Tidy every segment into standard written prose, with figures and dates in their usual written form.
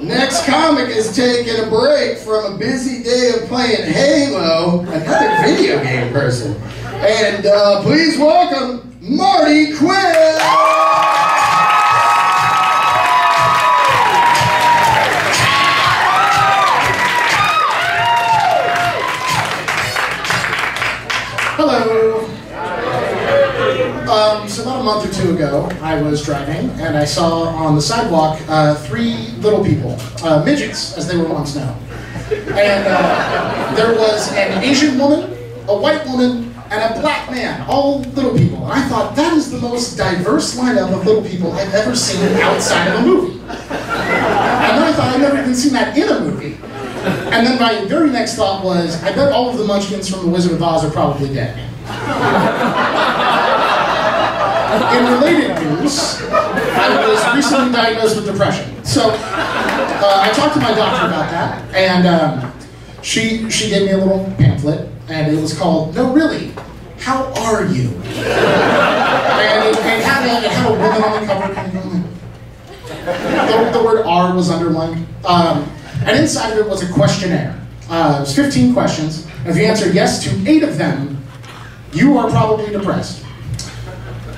Next comic is taking a break from a busy day of playing Halo, another video game person. And please welcome Marty Quinn! Hello. So about a month or two ago, I was driving and I saw on the sidewalk three little people, midgets as they were once known. And there was an Asian woman, a white woman, and a black man, all little people. And I thought, that is the most diverse lineup of little people I've ever seen outside of a movie. And then I thought, I've never even seen that in a movie. And then my very next thought was, I bet all of the munchkins from The Wizard of Oz are probably dead. In related news, I was recently diagnosed with depression. So I talked to my doctor about that, and she gave me a little pamphlet, and it was called "No, Really, How Are You?" And it had a woman on the cover, kind of the word "are" was underlined, and inside of it was a questionnaire. It was 15 questions, and if you answered yes to 8 of them, you are probably depressed.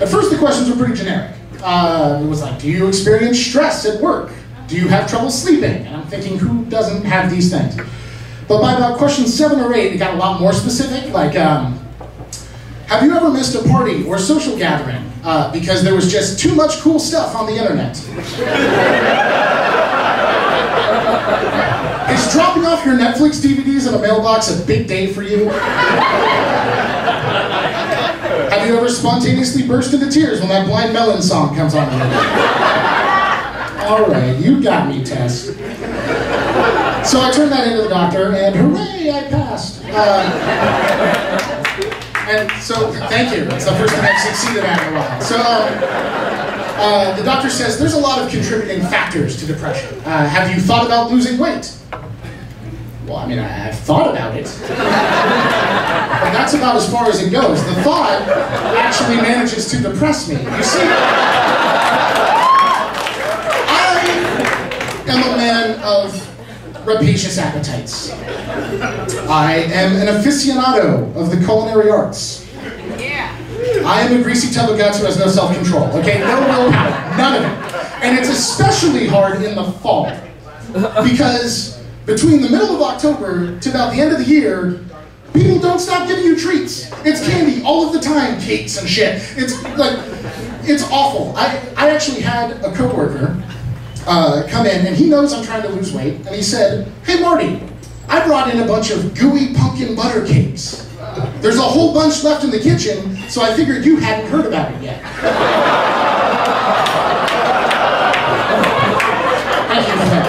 At first, the questions were pretty generic. It was like, do you experience stress at work? Do you have trouble sleeping? And I'm thinking, who doesn't have these things? But by about question 7 or 8, it got a lot more specific, like, have you ever missed a party or social gathering because there was just too much cool stuff on the internet? Is dropping off your Netflix DVDs in a mailbox a big day for you? Have you ever spontaneously burst into tears when that Blind Melon song comes on? All right, you got me, Tess. So I turned that into the doctor, and hooray, I passed. And so, thank you. It's the first time I've succeeded at in a while. So, the doctor says there's a lot of contributing factors to depression. Have you thought about losing weight? Well, I mean, I've thought about it. But that's about as far as it goes. The thought actually manages to depress me. You see, I am a man of rapacious appetites. I am an aficionado of the culinary arts. Yeah. I am a greasy tub of guts who has no self-control. Okay, no willpower, none of it. And it's especially hard in the fall. Because between the middle of October to about the end of the year, people don't stop giving you treats. It's candy all of the time, cakes and shit. It's like, it's awful. I actually had a coworker come in, and he knows I'm trying to lose weight, and he said, hey Marty, I brought in a bunch of gooey pumpkin butter cakes. There's a whole bunch left in the kitchen, so I figured you hadn't heard about it yet. Thank you for that.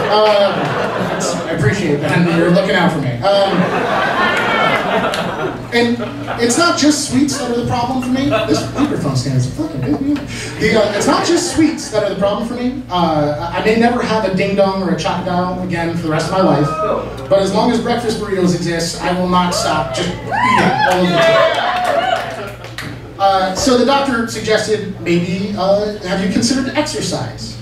I appreciate that. You're looking out for me. And it's not just sweets that are the problem for me. This microphone stand is fucking big. It's not just sweets that are the problem for me. I may never have a ding dong or a chocodile again for the rest of my life. But as long as breakfast burritos exist, I will not stop just eating all of them. So the doctor suggested maybe have you considered exercise?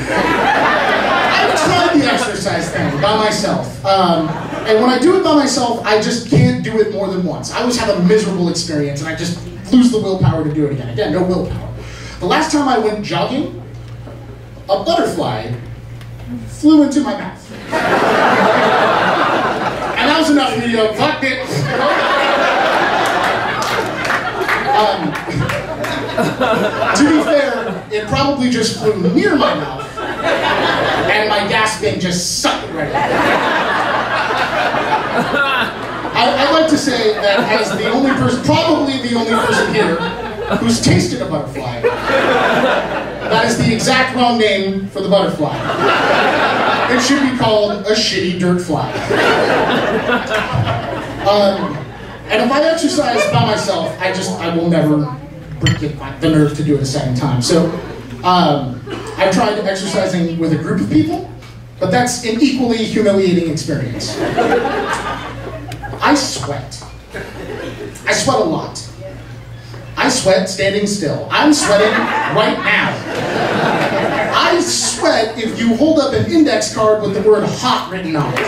I tried the exercise thing by myself. And when I do it by myself, I just can't do it more than once. I always have a miserable experience and I just lose the willpower to do it again. Again, no willpower. The last time I went jogging, a butterfly flew into my mouth. And that was enough for me to go, fuck it. To be fair, it probably just flew near my mouth. And my gasping just sucked it right out. I'd like to say that as the only person, probably the only person here, who's tasted a butterfly, that is the exact wrong name for the butterfly. It should be called a shitty dirt fly. And if I exercise by myself, I will never get the nerve to do it a second time. So I've tried exercising with a group of people, but that's an equally humiliating experience. I sweat. I sweat a lot. I sweat standing still. I'm sweating right now. I sweat if you hold up an index card with the word hot written on it.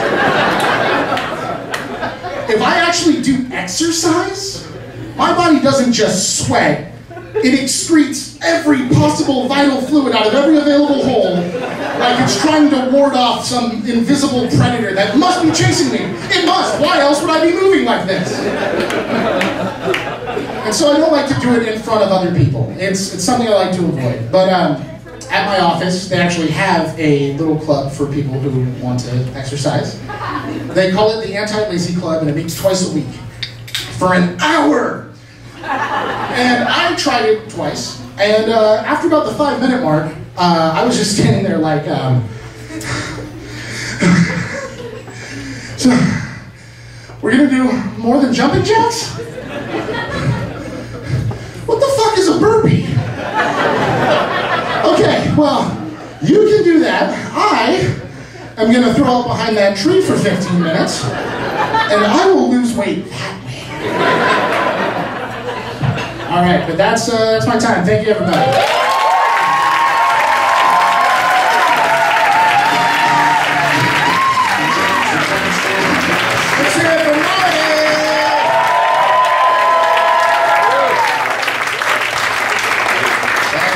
If I actually do exercise, my body doesn't just sweat, it excretes every possible vital fluid out of every available hole, like it's trying to ward off some invisible predator that must be chasing me. It must, why else would I be moving like this? And so I don't like to do it in front of other people. It's something I like to avoid. But at my office, they actually have a little club for people who want to exercise. They call it the Anti-Lazy Club, and it meets twice a week for an hour. And I tried it twice, and after about the 5-minute mark, I was just standing there like, so, we're gonna do more than jumping jacks? What the fuck is a burpee? Okay, well, you can do that. I am gonna throw up behind that tree for 15 minutes, and I will lose weight that way. All right, but that's my time. Thank you, everybody. Let's hear it for Marty.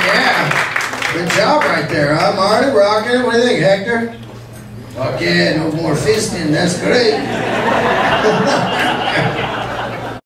Yeah, good job right there, huh, Marty? Rocking it. What do you think, Hector? Fuck yeah, no more fisting. That's great.